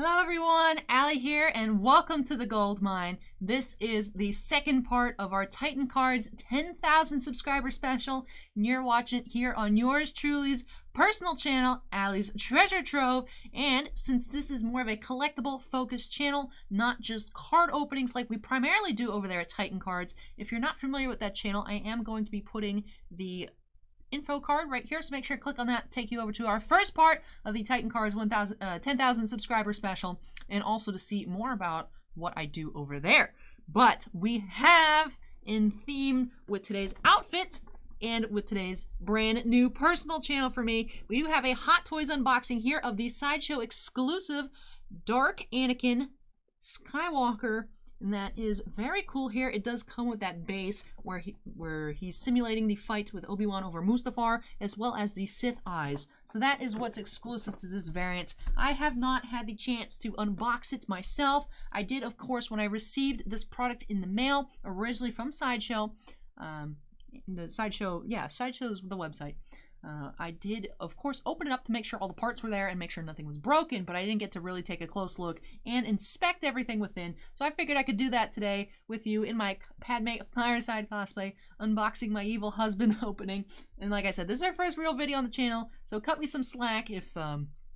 Hello everyone, Allie here, and welcome to the Gold Mine. This is the second part of our Titan Cards 10,000 subscriber special, and you're watching it here on yours truly's personal channel, Allie's Treasure Trove. And since this is more of a collectible focused channel, not just card openings like we primarily do over there at Titan Cards, if you're not familiar with that channel, I am going to be putting the info card right here, so make sure to click on that, take you over to our first part of the Titan Cards 10,000 subscriber special, and also to see more about what I do over there. But we have, in theme with today's outfit and with today's brand new personal channel for me, we do have a Hot Toys unboxing here of the Sideshow exclusive Dark Anakin Skywalker. And that is very cool here. It does come with that base where he's simulating the fight with Obi-Wan over Mustafar, as well as the Sith eyes. So that is what's exclusive to this variant. I have not had the chance to unbox it myself. I did, of course, when I received this product in the mail, originally from Sideshow. Sideshow is the website. I did, of course, open it up to make sure all the parts were there and make sure nothing was broken, but I didn't get to really take a close look and inspect everything within. So I figured I could do that today with you in my Padme Fireside cosplay, unboxing my evil husband opening. And like I said, this is our first real video on the channel, so cut me some slack if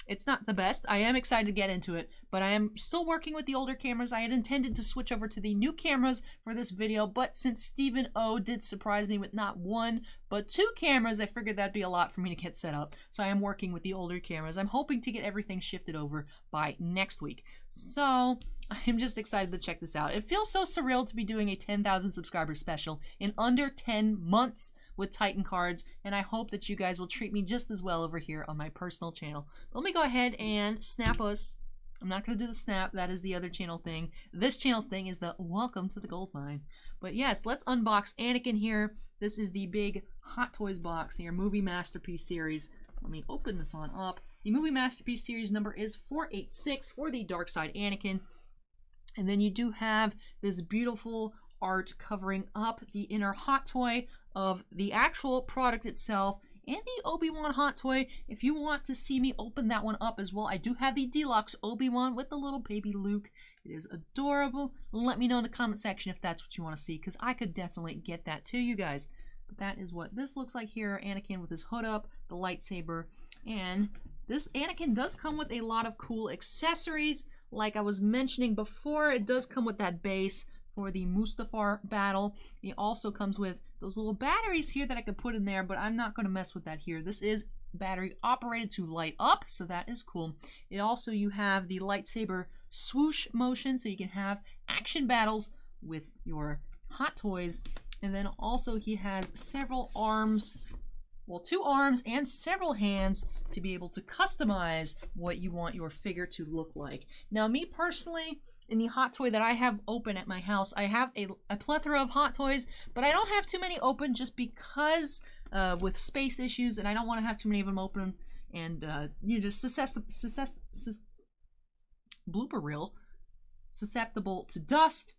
it's not the best. I am excited to get into it, but I am still working with the older cameras. I had intended to switch over to the new cameras for this video, but since Stephen O did surprise me with not one, but two cameras, I figured that'd be a lot for me to get set up. So I am working with the older cameras. I'm hoping to get everything shifted over by next week. So I'm just excited to check this out. It feels so surreal to be doing a 10,000 subscriber special in under 10 months with Titan Cards, and I hope that you guys will treat me just as well over here on my personal channel. Let me go ahead and snap us. I'm not going to do the snap. That is the other channel thing. This channel's thing is the welcome to the gold mine. But yes, let's unbox Anakin here. This is the big Hot Toys box here, Movie Masterpiece Series. Let me open this on up. The Movie Masterpiece Series number is 486 for the Dark Side Anakin. And then you do have this beautiful art covering up the inner hot toy of the actual product itself and the Obi-Wan hot toy. If you want to see me open that one up as well, I do have the deluxe Obi-Wan with the little baby Luke. It is adorable. Let me know in the comment section if that's what you want to see, because I could definitely get that to you guys. But that is what this looks like here. Anakin with his hood up, the lightsaber, and this Anakin does come with a lot of cool accessories. Like I was mentioning before, it does come with that base for the Mustafar battle. It also comes with those little batteries here that I could put in there, but I'm not going to mess with that here. This is battery operated to light up, so that is cool. It also, you have the lightsaber swoosh motion, so you can have action battles with your Hot Toys. And then also he has several arms, well, 2 arms and several hands to be able to customize what you want your figure to look like. Now, me personally, in the Hot Toy that I have open at my house, I have a plethora of Hot Toys, but I don't have too many open just because with space issues, and I don't want to have too many of them open and you know, just blooper reel, susceptible to dust.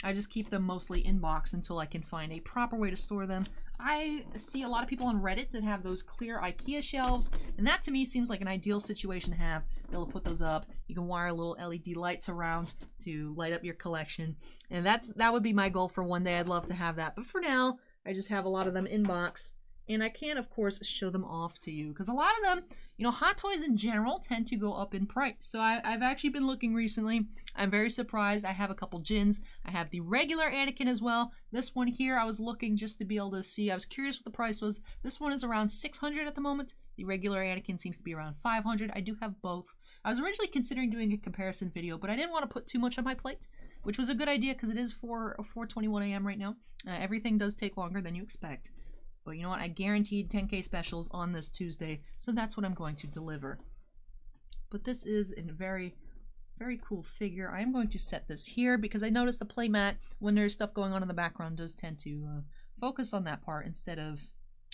I just keep them mostly in box until I can find a proper way to store them. I see a lot of people on Reddit that have those clear IKEA shelves, and that to me seems like an ideal situation to have. Be able to put those up. You can wire little LED lights around to light up your collection, and that would be my goal for one day. I'd love to have that, but for now, I just have a lot of them in box, and I can, of course, show them off to you, because a lot of them, you know, Hot Toys in general tend to go up in price. So I've actually been looking recently. I'm very surprised. I have a couple Jins. I have the regular Anakin as well. This one here, I was looking just to be able to see. I was curious what the price was. This one is around $600 at the moment. The regular Anakin seems to be around $500. I do have both. I was originally considering doing a comparison video, but I didn't want to put too much on my plate, which was a good idea because it is 4:21 a.m. right now. Everything does take longer than you expect. But you know what? I guaranteed 10K specials on this Tuesday, so that's what I'm going to deliver. But this is a very, very cool figure. I am going to set this here because I noticed the playmat, when there's stuff going on in the background, does tend to focus on that part instead of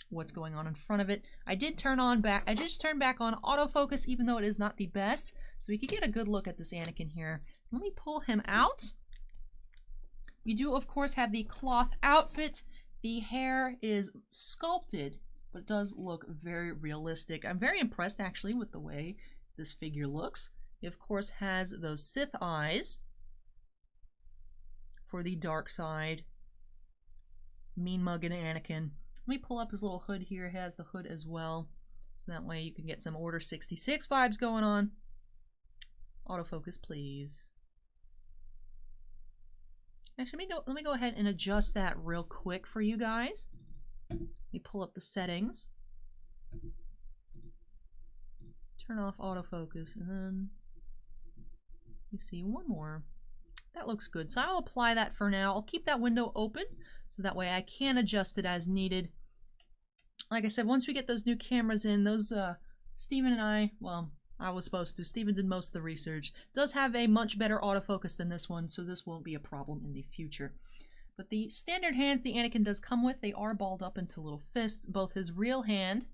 what's going on in front of it. I did turn on back. I just turned back on autofocus, even though it is not the best, so we could get a good look at this Anakin here. Let me pull him out. You do, of course, have the cloth outfit. The hair is sculpted, but it does look very realistic. I'm very impressed, actually, with the way this figure looks. It, of course, has those Sith eyes for the dark side. Mean mugging Anakin. Let me pull up his little hood here. It has the hood as well. So that way you can get some Order 66 vibes going on. Autofocus, please. Actually, let me go ahead and adjust that real quick for you guys. Let me pull up the settings. Turn off autofocus, and then you see one more. That looks good. So I'll apply that for now. I'll keep that window open so that way I can adjust it as needed. Like I said, once we get those new cameras in, those Steven and I, well, I was supposed to. Steven did most of the research. Does have a much better autofocus than this one, so this won't be a problem in the future. But the standard hands the Anakin does come with, they are balled up into little fists. Both his real hand,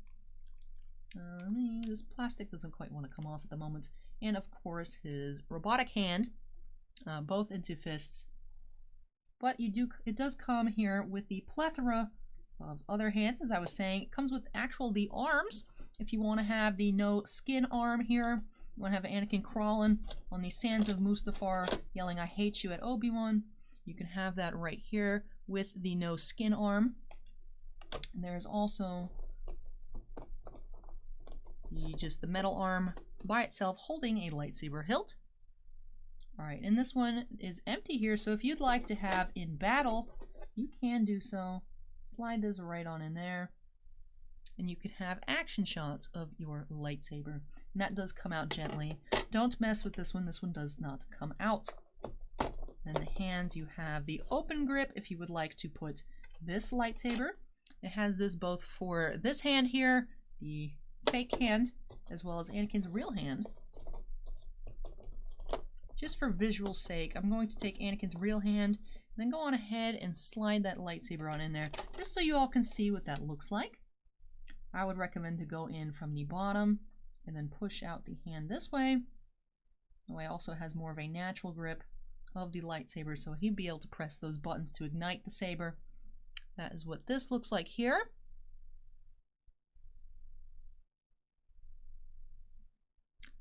this plastic doesn't quite want to come off at the moment, and of course his robotic hand, both into fists. But it does come here with the plethora of other hands, as I was saying. It comes with the arms. If you want to have the no skin arm here, you want to have Anakin crawling on the sands of Mustafar, yelling "I hate you" at Obi-Wan, you can have that right here with the no skin arm. And there's also just the metal arm by itself holding a lightsaber hilt. Alright, and this one is empty here, so if you'd like to have in battle, you can do so. Slide this right on in there, and you can have action shots of your lightsaber. And that does come out gently. Don't mess with this one does not come out. Then the hands, you have the open grip if you would like to put this lightsaber. It has this both for this hand here, the fake hand, as well as Anakin's real hand. Just for visual sake, I'm going to take Anakin's real hand and then go on ahead and slide that lightsaber on in there, just so you all can see what that looks like. I would recommend to go in from the bottom and then push out the hand this way. That way it also has more of a natural grip of the lightsaber, so he'd be able to press those buttons to ignite the saber. That is what this looks like here.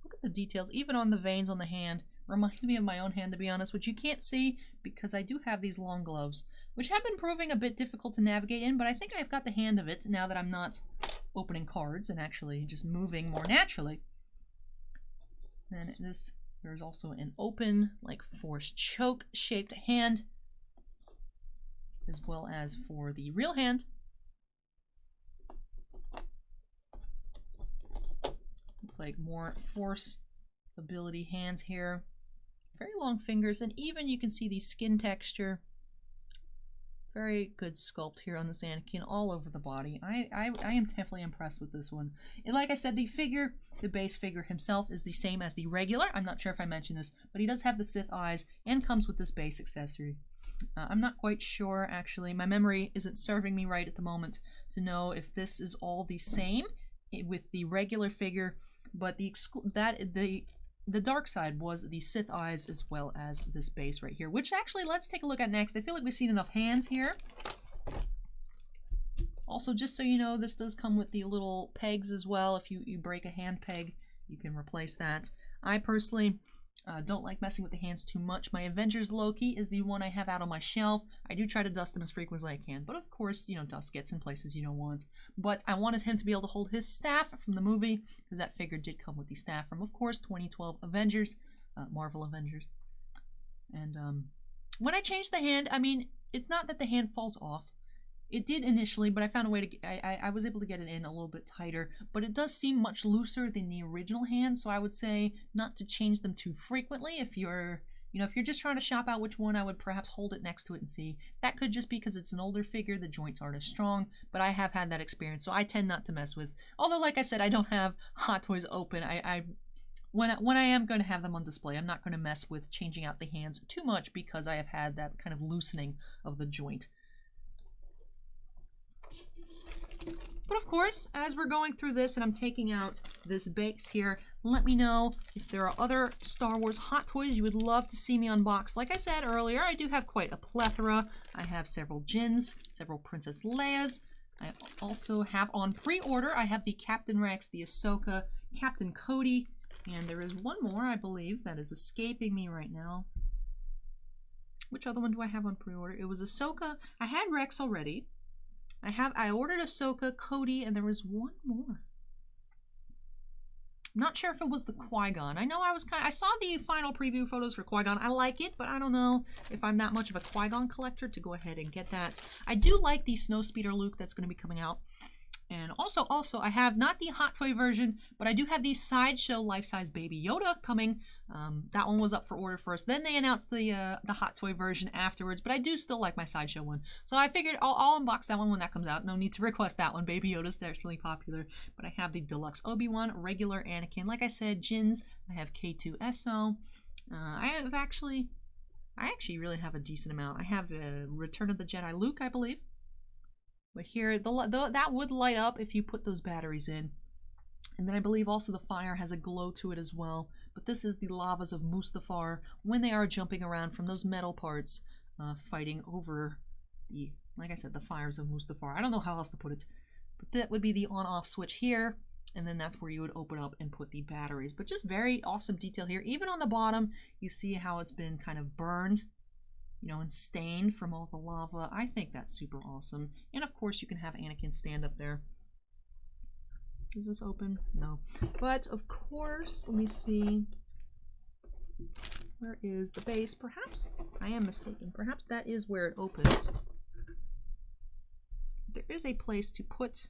Look at the details, even on the veins on the hand. Reminds me of my own hand, to be honest, which you can't see because I do have these long gloves, which have been proving a bit difficult to navigate in, but I think I've got the hand of it now that I'm not opening cards and actually just moving more naturally. And there's also an open, like force choke shaped hand, as well as for the real hand. Looks like more force ability hands here. Very long fingers, and even you can see the skin texture. Very good sculpt here on this Anakin all over the body. I am definitely impressed with this one. And like I said, the base figure himself is the same as the regular. I'm not sure if I mentioned this, but he does have the Sith eyes and comes with this base accessory. I'm not quite sure, actually. My memory isn't serving me right at the moment to know if this is all the same with the regular figure, but the dark side was the Sith eyes as well as this base right here, which actually let's take a look at next. I feel like we've seen enough hands here. Also, just so you know, this does come with the little pegs as well. If you break a hand peg, you can replace that. I personally don't like messing with the hands too much. My Avengers Loki is the one I have out on my shelf. I do try to dust them as frequently as I can, but of course, you know, dust gets in places you don't want. But I wanted him to be able to hold his staff from the movie, because that figure did come with the staff from, of course, 2012 Avengers, Marvel Avengers. And when I changed the hand, I mean, it's not that the hand falls off. It did initially, but I found a way to, I was able to get it in a little bit tighter, but it does seem much looser than the original hand, so I would say not to change them too frequently. If you're, if you're just trying to shop out which one, I would perhaps hold it next to it and see. That could just be because it's an older figure, the joints aren't as strong, but I have had that experience, so I tend not to mess with, although like I said, I don't have Hot Toys open. When I am going to have them on display, I'm not going to mess with changing out the hands too much because I have had that kind of loosening of the joint. But of course, as we're going through this and I'm taking out this base here, let me know if there are other Star Wars Hot Toys you would love to see me unbox. Like I said earlier, I do have quite a plethora. I have several Jins, several Princess Leias. I also have on pre-order, I have the Captain Rex, the Ahsoka, Captain Cody, And there is one more, I believe, that is escaping me right now. Which other one do I have on pre-order? It was Ahsoka. I had Rex already. I ordered Ahsoka, Cody, and there was one more. I'm not sure if it was the Qui-Gon. I know I saw the final preview photos for Qui-Gon. I like it, but I don't know if I'm that much of a Qui-Gon collector to go ahead and get that. I do like the Snowspeeder Luke that's going to be coming out. And also, I have not the Hot Toy version, but I do have the Sideshow life-size Baby Yoda coming. That one was up for order first. Then they announced the Hot Toy version afterwards, but I do still like my Sideshow one. So I figured I'll unbox that one when that comes out. No need to request that one. Baby Yoda's definitely popular. But I have the Deluxe Obi-Wan, regular Anakin. Like I said, Jins. I have K2SO. I actually really have a decent amount. I have Return of the Jedi Luke, I believe. But here, that would light up if you put those batteries in. And then I believe also the fire has a glow to it as well. But this is the lavas of Mustafar when they are jumping around from those metal parts, fighting over the, like I said, the fires of Mustafar. I don't know how else to put it. But that would be the on-off switch here. And then that's where you would open up and put the batteries. But just very awesome detail here. Even on the bottom, you see how it's been kind of burned, you know, and stained from all the lava. I think that's super awesome. And of course, you can have Anakin stand up there. Is this open? No. But of course, let me see. Where is the base? Perhaps I am mistaken. Perhaps that is where it opens. There is a place to put,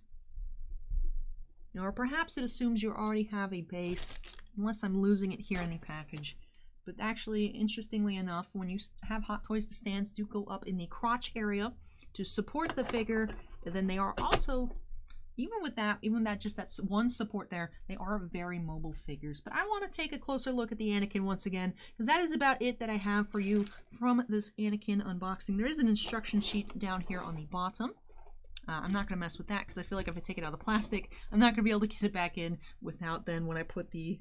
you know, or perhaps it assumes you already have a base, unless I'm losing it here in the package. But actually, interestingly enough, when you have Hot Toys, the stands do go up in the crotch area to support the figure. And then they are also, even with that just that's one support there, they are very mobile figures. But I want to take a closer look at the Anakin once again, because that is about it that I have for you from this Anakin unboxing. There is an instruction sheet down here on the bottom. I'm not going to mess with that, because I feel like if I take it out of the plastic, I'm not going to be able to get it back in without then when I put the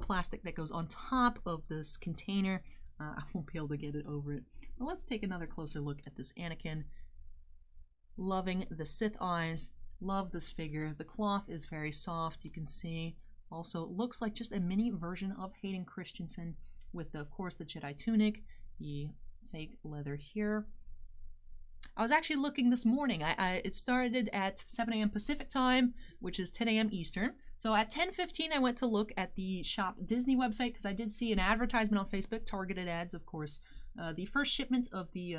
plastic that goes on top of this container, I won't be able to get it over it. But let's take another closer look at this Anakin. Loving the Sith eyes. Love this figure. The cloth is very soft, you can see. Also, looks like just a mini version of Hayden Christensen with, of course, the Jedi tunic, the fake leather here. I was actually looking this morning. It started at 7 a.m. Pacific time, which is 10 a.m. Eastern. So at 10:15, I went to look at the Shop Disney website because I did see an advertisement on Facebook, targeted ads, of course. The first shipment of the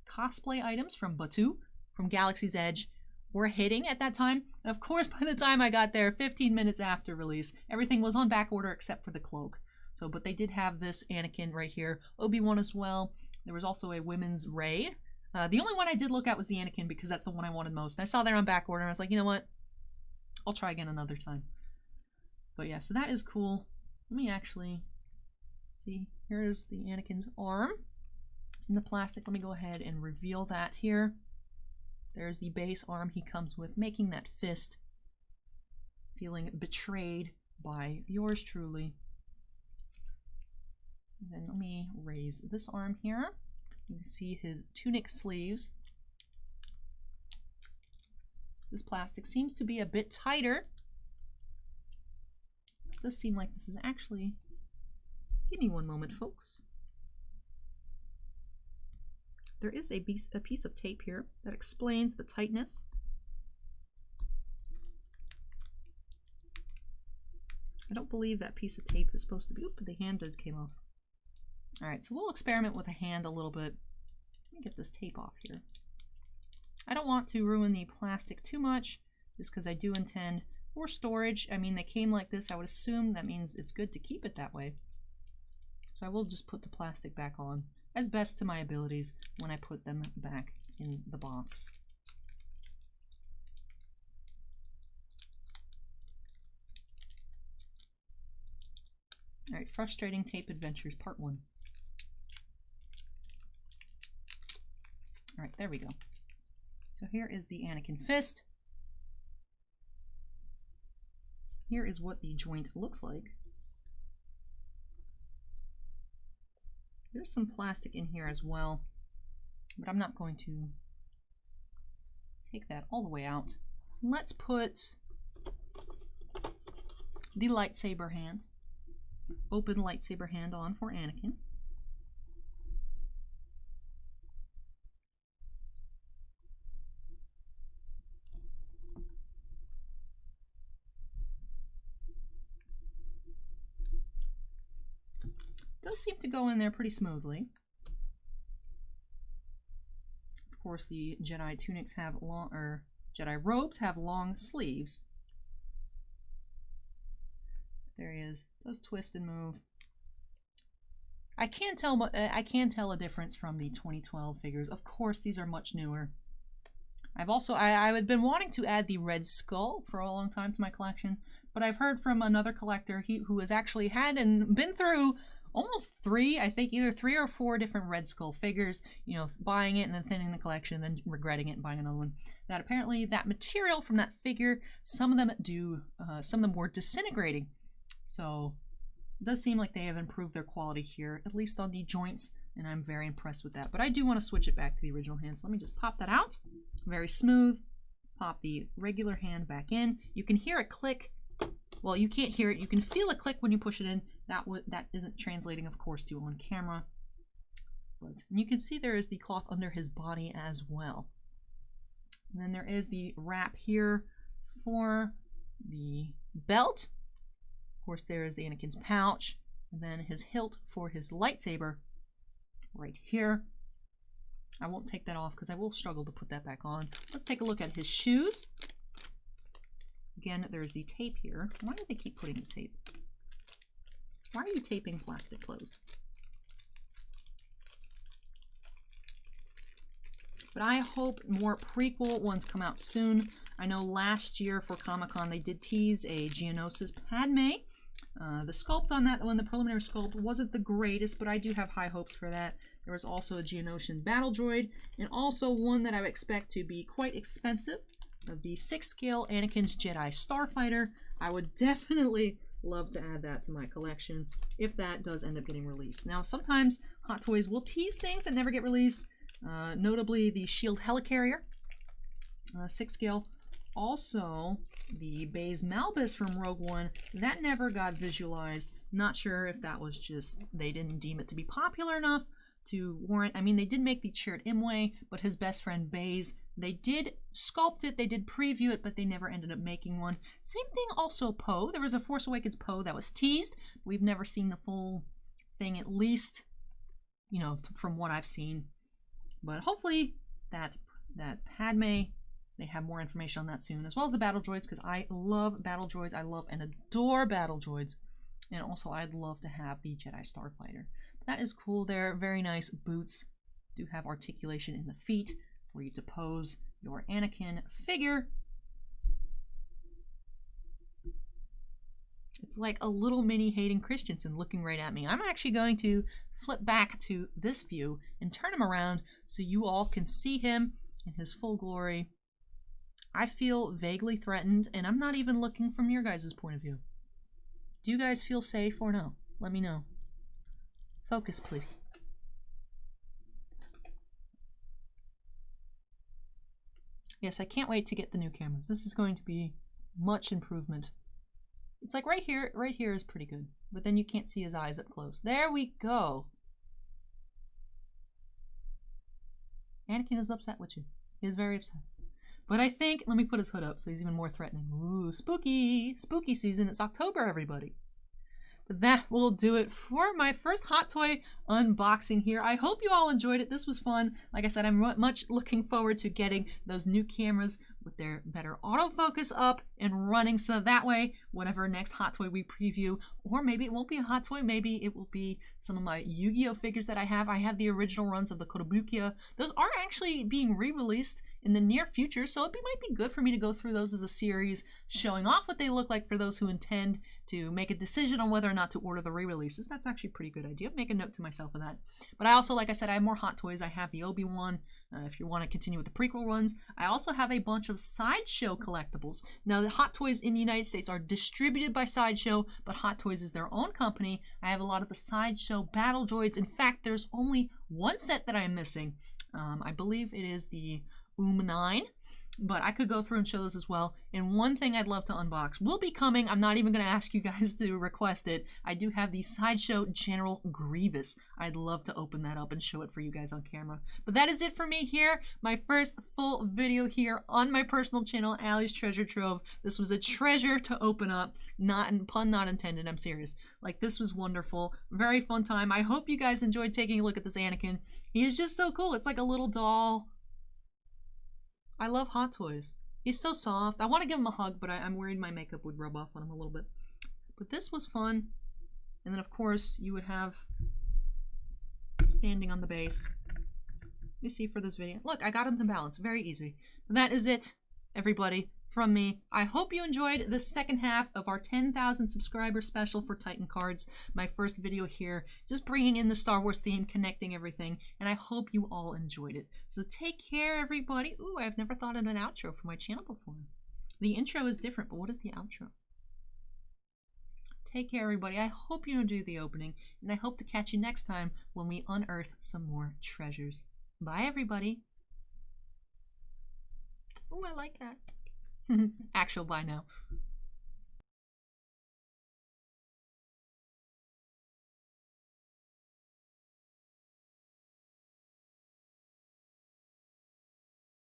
cosplay items from Batuu, from Galaxy's Edge, were hitting at that time. And of course, by the time I got there, 15 minutes after release, everything was on back order except for the cloak. So, but they did have this Anakin right here, Obi-Wan as well. There was also a women's Rey. The only one I did look at was the Anakin because that's the one I wanted most. And I saw there on back order and I was like, you know what? I'll try again another time. But yeah, so that is cool. Let me actually see. Here's the Anakin's arm in the plastic. Let me go ahead and reveal that here. There's the base arm he comes with, making that fist. Feeling betrayed by yours truly. And then let me raise this arm here. You can see his tunic sleeves. This plastic seems to be a bit tighter. It does seem like this is actually... Give me one moment, folks. There is a piece of tape here that explains the tightness. I don't believe that piece of tape is supposed to be... Oop, the hand came off. Alright, so we'll experiment with a hand a little bit. Let me get this tape off here. I don't want to ruin the plastic too much, just because I do intend for storage. I mean, they came like this. I would assume that means it's good to keep it that way. So I will just put the plastic back on as best to my abilities when I put them back in the box. Alright, Frustrating Tape Adventures Part 1. Alright, there we go. So here is the Anakin fist. Here is what the joint looks like. There's some plastic in here as well, but I'm not going to take that all the way out. Let's put the lightsaber hand. Open lightsaber hand on for Anakin. Does seem to go in there pretty smoothly. Of course, the Jedi tunics have long, or Jedi robes have long sleeves. There he is. Does twist and move. I can tell a difference from the 2012 figures. Of course, these are much newer. I had been wanting to add the Red Skull for a long time to my collection, but I've heard from another collector who has actually had and been through almost either 3 or 4 different Red Skull figures, you know, buying it and then thinning the collection, then regretting it and buying another one. That apparently that material from that figure, some of them were disintegrating. So it does seem like they have improved their quality here, at least on the joints, and I'm very impressed with that. But I do want to switch it back to the original hand, so let me just pop that out. Very smooth. Pop the regular hand back in. You can hear a click. Well, you can't hear it. You can feel a click when you push it in. That isn't translating, of course, to on camera. And you can see there is the cloth under his body as well. And then there is the wrap here for the belt. Of course, there is the Anakin's pouch. And then his hilt for his lightsaber right here. I won't take that off because I will struggle to put that back on. Let's take a look at his shoes. Again, there's the tape here. Why do they keep putting the tape? Why are you taping plastic clothes? But I hope more prequel ones come out soon. I know last year for Comic-Con they did tease a Geonosis Padme. The sculpt on that one, the preliminary sculpt, wasn't the greatest, but I do have high hopes for that. There was also a Geonosian battle droid, and also one that I would expect to be quite expensive, of the 6-scale Anakin's Jedi Starfighter. I would definitely love to add that to my collection if that does end up getting released. Now, sometimes Hot Toys will tease things that never get released, notably the Shield Helicarrier, 6-scale. Also, the Baze Malbus from Rogue One, that never got visualized. Not sure if that was just they didn't deem it to be popular enough to warrant. I mean, they did make the Chirrut Imwe, but his best friend Baze, they did sculpt it, they did preview it, but they never ended up making one. Same thing also Poe. There was a Force Awakens Poe that was teased. We've never seen the full thing, at least, you know, from what I've seen. But hopefully that Padme, they have more information on that soon, as well as the battle droids, because I love battle droids. I love and adore battle droids. And also, I'd love to have the Jedi Starfighter. But that is cool there. Very nice boots. Do have articulation in the feet for you to pose your Anakin figure. It's like a little mini Hayden Christensen looking right at me. I'm actually going to flip back to this view and turn him around so you all can see him in his full glory. I feel vaguely threatened, and I'm not even looking from your guys' point of view. Do you guys feel safe or no? Let me know. Focus, please. Yes, I can't wait to get the new cameras. This is going to be much improvement. It's like right here is pretty good, but then you can't see his eyes up close. There we go. Anakin is upset with you. He is very upset. But I think, let me put his hood up so he's even more threatening. Ooh, spooky! Spooky season. It's October, everybody. But that will do it for my first Hot Toy unboxing here. I hope you all enjoyed it. This was fun. Like I said, I'm much looking forward to getting those new cameras with their better autofocus up and running, so that way, whatever next Hot Toy we preview, or maybe it won't be a Hot Toy, maybe it will be some of my Yu-Gi-Oh figures that I have. I have the original runs of the Kotobukiya. Those are actually being re-released in the near future, so might be good for me to go through those as a series, showing off what they look like for those who intend to make a decision on whether or not to order the re-releases. That's actually a pretty good idea. Make a note to myself of that. But I also, like I said, I have more Hot Toys. I have the Obi-Wan, if you want to continue with the prequel runs. I also have a bunch of Sideshow collectibles. Now, the Hot Toys in the United States are distributed by Sideshow, but Hot Toys is their own company. I have a lot of the Sideshow battle droids. In fact, there's only one set that I'm missing. I believe it is the 9. but I could go through and show those as well. And one thing I'd love to unbox will be coming. I'm not even going to ask you guys to request it. I do have the Sideshow General Grievous. I'd love to open that up and show it for you guys on camera. But that is it for me here. My first full video here on my personal channel, Allie's Treasure Trove. This was a treasure to open up. Pun not intended, I'm serious. Like, this was wonderful. Very fun time. I hope you guys enjoyed taking a look at this Anakin. He is just so cool. It's like a little doll. I love Hot Toys. He's so soft. I want to give him a hug, but I'm worried my makeup would rub off on him a little bit. But this was fun. And then, of course, you would have standing on the base. Let me see for this video. Look, I got him to balance. Very easy. But that is it, everybody, from me. I hope you enjoyed the second half of our 10,000 subscriber special for Titan Cards. My first video here, just bringing in the Star Wars theme, connecting everything, and I hope you all enjoyed it. So take care, everybody. Ooh, I've never thought of an outro for my channel before. The intro is different, but what is the outro? Take care, everybody. I hope you enjoyed the opening, and I hope to catch you next time when we unearth some more treasures. Bye, everybody. Ooh, I like that. Actual bye now.